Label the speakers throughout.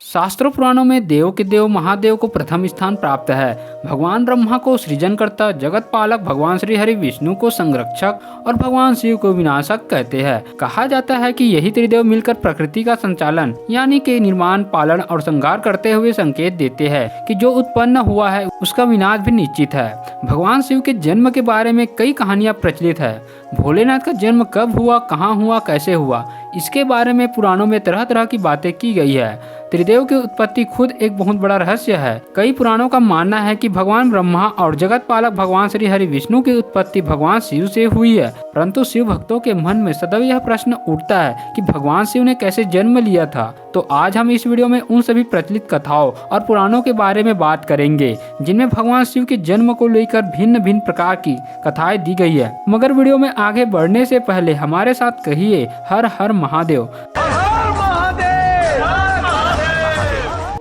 Speaker 1: शास्त्रों पुराणों में देव के देव महादेव को प्रथम स्थान प्राप्त है। भगवान ब्रह्मा को सृजनकर्ता, जगत पालक, भगवान श्री हरि विष्णु को संरक्षक और भगवान शिव को विनाशक कहते हैं। कहा जाता है कि यही त्रिदेव मिलकर प्रकृति का संचालन यानी कि निर्माण, पालन और संहार करते हुए संकेत देते हैं कि जो उत्पन्न हुआ है उसका विनाश भी निश्चित है। भगवान शिव के जन्म के बारे में कई कहानियां प्रचलित है। भोलेनाथ का जन्म कब हुआ, कहाँ हुआ, कैसे हुआ, इसके बारे में पुराणों में तरह तरह की बातें की गई है। त्रिदेव की उत्पत्ति खुद एक बहुत बड़ा रहस्य है। कई पुराणों का मानना है कि भगवान ब्रह्मा और जगत पालक भगवान श्री हरि विष्णु की उत्पत्ति भगवान शिव से हुई है। परंतु शिव भक्तों के मन में सदैव यह प्रश्न उठता है कि भगवान शिव ने कैसे जन्म लिया था। तो आज हम इस वीडियो में उन सभी प्रचलित कथाओं और पुराणों के बारे में बात करेंगे जिनमें भगवान शिव के जन्म को लेकर भिन्न भिन्न प्रकार की कथाएं दी गई है। मगर वीडियो में आगे बढ़ने से पहले हमारे साथ कहिए हर हर महादेव।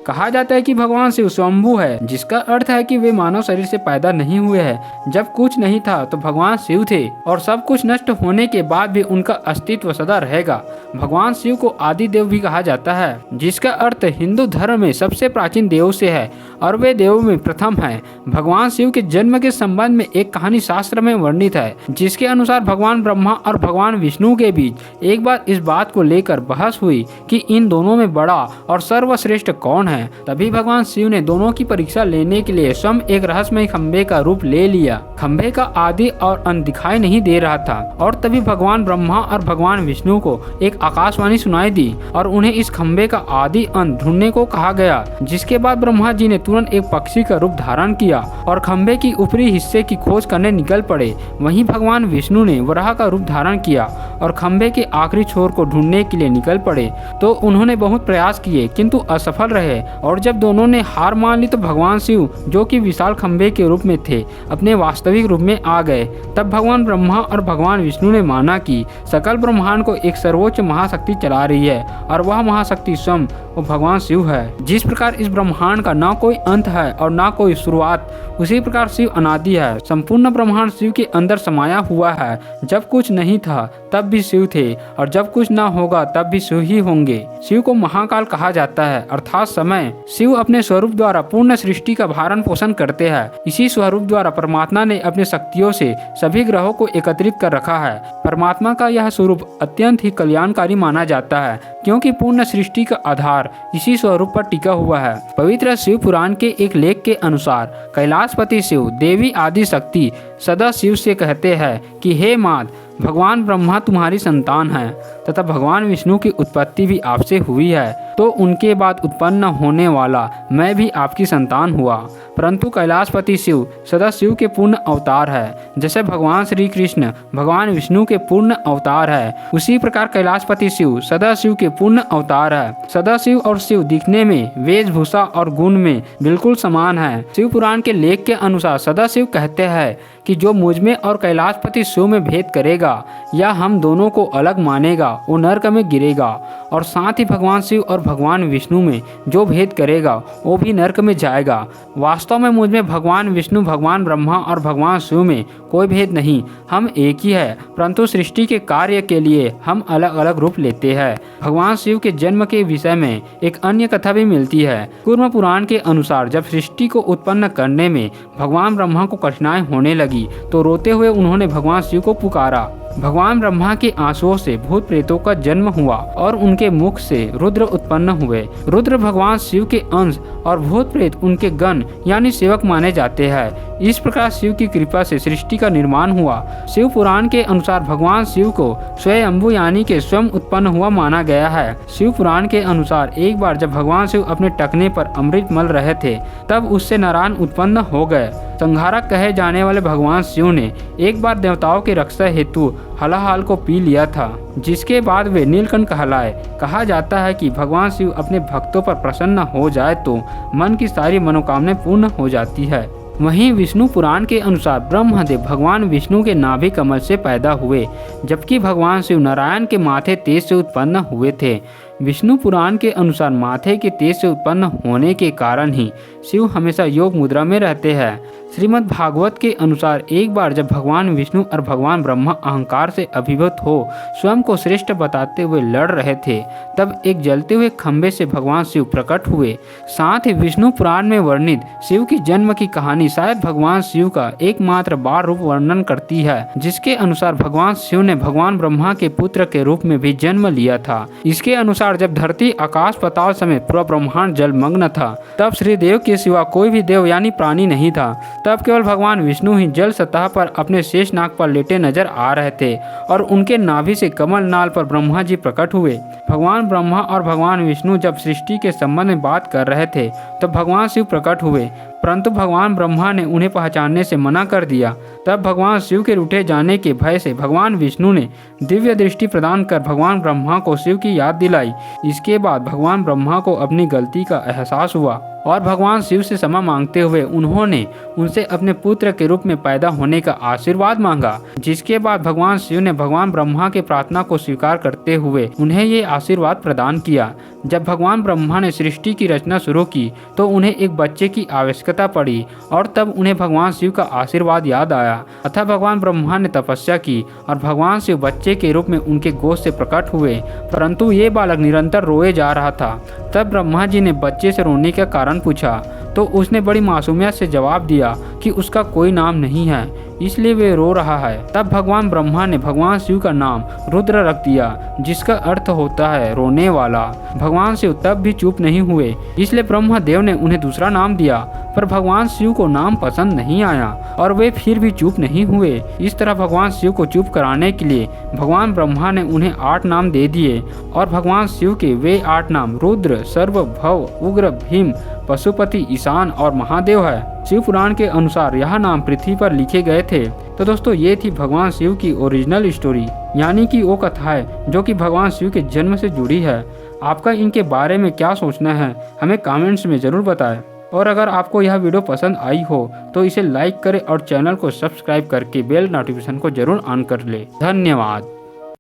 Speaker 1: कहा जाता है कि भगवान शिव स्वयंभू है, जिसका अर्थ है कि वे मानव शरीर से पैदा नहीं हुए हैं। जब कुछ नहीं था तो भगवान शिव थे और सब कुछ नष्ट होने के बाद भी उनका अस्तित्व सदा रहेगा। भगवान शिव को आदि देव भी कहा जाता है, जिसका अर्थ हिंदू धर्म में सबसे प्राचीन देव से है और वे देवों में प्रथम है। भगवान शिव के जन्म के संबंध में एक कहानी शास्त्र में वर्णित है, जिसके अनुसार भगवान ब्रह्मा और भगवान विष्णु के बीच एक बार इस बात को लेकर बहस हुई कि इन दोनों में बड़ा और सर्वश्रेष्ठ कौन है। तभी भगवान शिव ने दोनों की परीक्षा लेने के लिए स्वयं एक रहस्यमय खंभे का रूप ले लिया। खंभे का आदि और अंत दिखाई नहीं दे रहा था और तभी भगवान ब्रह्मा और भगवान विष्णु को एक आकाशवाणी सुनाई दी और उन्हें इस खंभे का आदि अंत ढूंढने को कहा गया। जिसके बाद ब्रह्मा जी ने तुरंत एक पक्षी का रूप धारण किया और खंभे की ऊपरी हिस्से की खोज करने निकल पड़े। वहीं भगवान विष्णु ने वराह का रूप धारण किया और खंभे के आखिरी छोर को ढूंढने के लिए निकल पड़े। तो उन्होंने बहुत प्रयास किए किंतु असफल रहे और जब दोनों ने हार मान ली तो भगवान शिव, जो कि विशाल खंभे के रूप में थे, अपने वास्तविक रूप में आ गए। तब भगवान ब्रह्मा और भगवान विष्णु ने माना कि सकल ब्रह्मांड को एक सर्वोच्च महाशक्ति चला रही है और वह महाशक्ति स्वयं वो भगवान शिव है। जिस प्रकार इस ब्रह्मांड का ना कोई अंत है और ना कोई शुरुआत, उसी प्रकार शिव अनादि है। संपूर्ण ब्रह्मांड शिव के अंदर समाया हुआ है। जब कुछ नहीं था तब भी शिव थे और जब कुछ ना होगा तब भी शिव ही होंगे। शिव को महाकाल कहा जाता है, अर्थात समय। शिव अपने स्वरूप द्वारा पूर्ण सृष्टि का भरण पोषण करते हैं। इसी स्वरूप द्वारा परमात्मा ने अपने शक्तियों से सभी ग्रहों को एकत्रित कर रखा है। परमात्मा का यह स्वरूप अत्यंत ही कल्याणकारी माना जाता है, क्योंकि पूर्ण सृष्टि का आधार इसी स्वरूप पर टिका हुआ है। पवित्र शिव पुराण के एक लेख के अनुसार कैलाशपति शिव देवी आदि शक्ति सदा शिव से कहते हैं कि हे मात, भगवान ब्रह्मा तुम्हारी संतान है तथा भगवान विष्णु की उत्पत्ति भी आपसे हुई है, तो उनके बाद उत्पन्न होने वाला मैं भी आपकी संतान हुआ। परंतु कैलाशपति शिव सदा शिव के पूर्ण अवतार है। जैसे भगवान श्री कृष्ण भगवान विष्णु के पूर्ण अवतार है, उसी प्रकार कैलाशपति शिव सदा शिव के पूर्ण अवतार है। सदा शिव और शिव दिखने में, वेशभूषा और गुण में बिल्कुल समान है। शिव पुराण के लेख के अनुसार सदा शिव कहते हैं कि जो मुझ में और कैलाशपति शिव में भेद करेगा या हम दोनों को अलग मानेगा वो नरक में गिरेगा, और साथ ही भगवान शिव और भगवान विष्णु में जो भेद करेगा वो भी नरक में जाएगा। वास्तव में मुझ में भगवान विष्णु, भगवान ब्रह्मा और भगवान शिव में कोई भेद नहीं, हम एक ही है, परंतु सृष्टि के कार्य के लिए हम अलग अलग रूप लेते हैं। भगवान शिव के जन्म के विषय में एक अन्य कथा भी मिलती है। कूर्म पुराण के अनुसार जब सृष्टि को उत्पन्न करने में भगवान ब्रह्मा को कठिनाई होने लगी तो रोते हुए उन्होंने भगवान शिव को पुकारा। भगवान ब्रह्मा के आंसुओं से भूत प्रेतों का जन्म हुआ और उनके मुख से रुद्र उत्पन्न हुए। रुद्र भगवान शिव के अंश और भूत प्रेत उनके गण यानी सेवक माने जाते हैं। इस प्रकार शिव की कृपा से सृष्टि का निर्माण हुआ। शिव पुराण के अनुसार भगवान शिव को स्वयंभू यानी के स्वयं उत्पन्न हुआ माना गया है। शिव पुराण के अनुसार एक बार जब भगवान शिव अपने टखने पर अमृत मल रहे थे तब उससे नारायण उत्पन्न हो गए। संहारक कहे जाने वाले भगवान शिव ने एक बार देवताओं की रक्षा हेतु हलाहल को पी लिया था, जिसके बाद वे नीलकंठ कहलाए। कहा जाता है कि भगवान शिव अपने भक्तों पर प्रसन्न हो जाए तो मन की सारी मनोकामनाएं पूर्ण हो जाती है। वहीं विष्णु पुराण के अनुसार ब्रह्मदेव भगवान विष्णु के नाभि कमल से पैदा हुए, जबकि भगवान शिव नारायण के माथे तेज से उत्पन्न हुए थे। विष्णु पुराण के अनुसार माथे के तेज से उत्पन्न होने के कारण ही शिव हमेशा योग मुद्रा में रहते हैं। श्रीमद् भागवत के अनुसार एक बार जब भगवान विष्णु और भगवान ब्रह्मा अहंकार से अभिभूत हो स्वयं को श्रेष्ठ बताते हुए लड़ रहे थे, तब एक जलते हुए खंभे से भगवान शिव प्रकट हुए। साथ ही विष्णु पुराण में वर्णित शिव की जन्म की कहानी शायद भगवान शिव का एकमात्र बाल रूप वर्णन करती है, जिसके अनुसार भगवान शिव ने भगवान ब्रह्मा के पुत्र के रूप में भी जन्म लिया था। इसके अनुसार जब धरती, आकाश, पाताल समेत पूरा ब्रह्मांड जलमग्न था, तब श्री देव के सिवा कोई भी देव यानी प्राणी नहीं था। तब केवल भगवान विष्णु ही जल सतह पर अपने शेष नाग पर लेटे नजर आ रहे थे और उनके नाभि से कमल नाल पर ब्रह्मा जी प्रकट हुए। भगवान ब्रह्मा और भगवान विष्णु जब सृष्टि के संबंध में बात कर रहे थे तब भगवान शिव प्रकट हुए, परंतु भगवान ब्रह्मा ने उन्हें पहचानने से मना कर दिया। तब भगवान शिव के रूठे जाने के भय से भगवान विष्णु ने दिव्य दृष्टि प्रदान कर भगवान ब्रह्मा को शिव की याद दिलाई। इसके बाद भगवान ब्रह्मा को अपनी गलती का एहसास हुआ और भगवान शिव से क्षमा मांगते हुए उन्होंने उनसे अपने पुत्र के रूप में पैदा होने का आशीर्वाद मांगा। जिसके बाद भगवान शिव ने भगवान ब्रह्मा की प्रार्थना को स्वीकार करते हुए उन्हें ये आशीर्वाद प्रदान किया। जब भगवान ब्रह्मा ने सृष्टि की रचना शुरू की तो उन्हें एक बच्चे की आवश्यकता पड़ी और तब उन्हें भगवान शिव का आशीर्वाद याद आया। अतः भगवान ब्रह्मा ने तपस्या की और भगवान शिव बच्चे के रूप में उनके गोद से प्रकट हुए, परंतु ये बालक निरंतर रोए जा रहा था। तब ब्रह्मा जी ने बच्चे से रोने का कारण पूछा तो उसने बड़ी मासूमियत से जवाब दिया कि उसका कोई नाम नहीं है, इसलिए वे रो रहा है। तब भगवान ब्रह्मा ने भगवान शिव का नाम रुद्र रख दिया, जिसका अर्थ होता है रोने वाला। भगवान शिव तब भी चुप नहीं हुए, इसलिए ब्रह्मा देव ने उन्हें दूसरा नाम दिया, पर भगवान शिव को नाम पसंद नहीं आया और वे फिर भी चुप नहीं हुए। इस तरह भगवान शिव को चुप कराने के लिए भगवान ब्रह्मा ने उन्हें 8 नाम दे दिए और भगवान शिव के वे 8 नाम रुद्र, सर्वभव, उग्र, भीम, पशुपति, ईशान और महादेव है। शिव पुराण के अनुसार यह नाम पृथ्वी पर लिखे गए थे। तो दोस्तों ये थी भगवान शिव की ओरिजिनल स्टोरी, यानी कि वो कथा है जो कि भगवान शिव के जन्म से जुड़ी है। आपका इनके बारे में क्या सोचना है हमें कमेंट्स में ज़रूर बताएं। और अगर आपको यह वीडियो पसंद आई हो तो इसे लाइक करें और चैनल को सब्सक्राइब करके बेल नोटिफिकेशन को जरूर ऑन कर ले। धन्यवाद।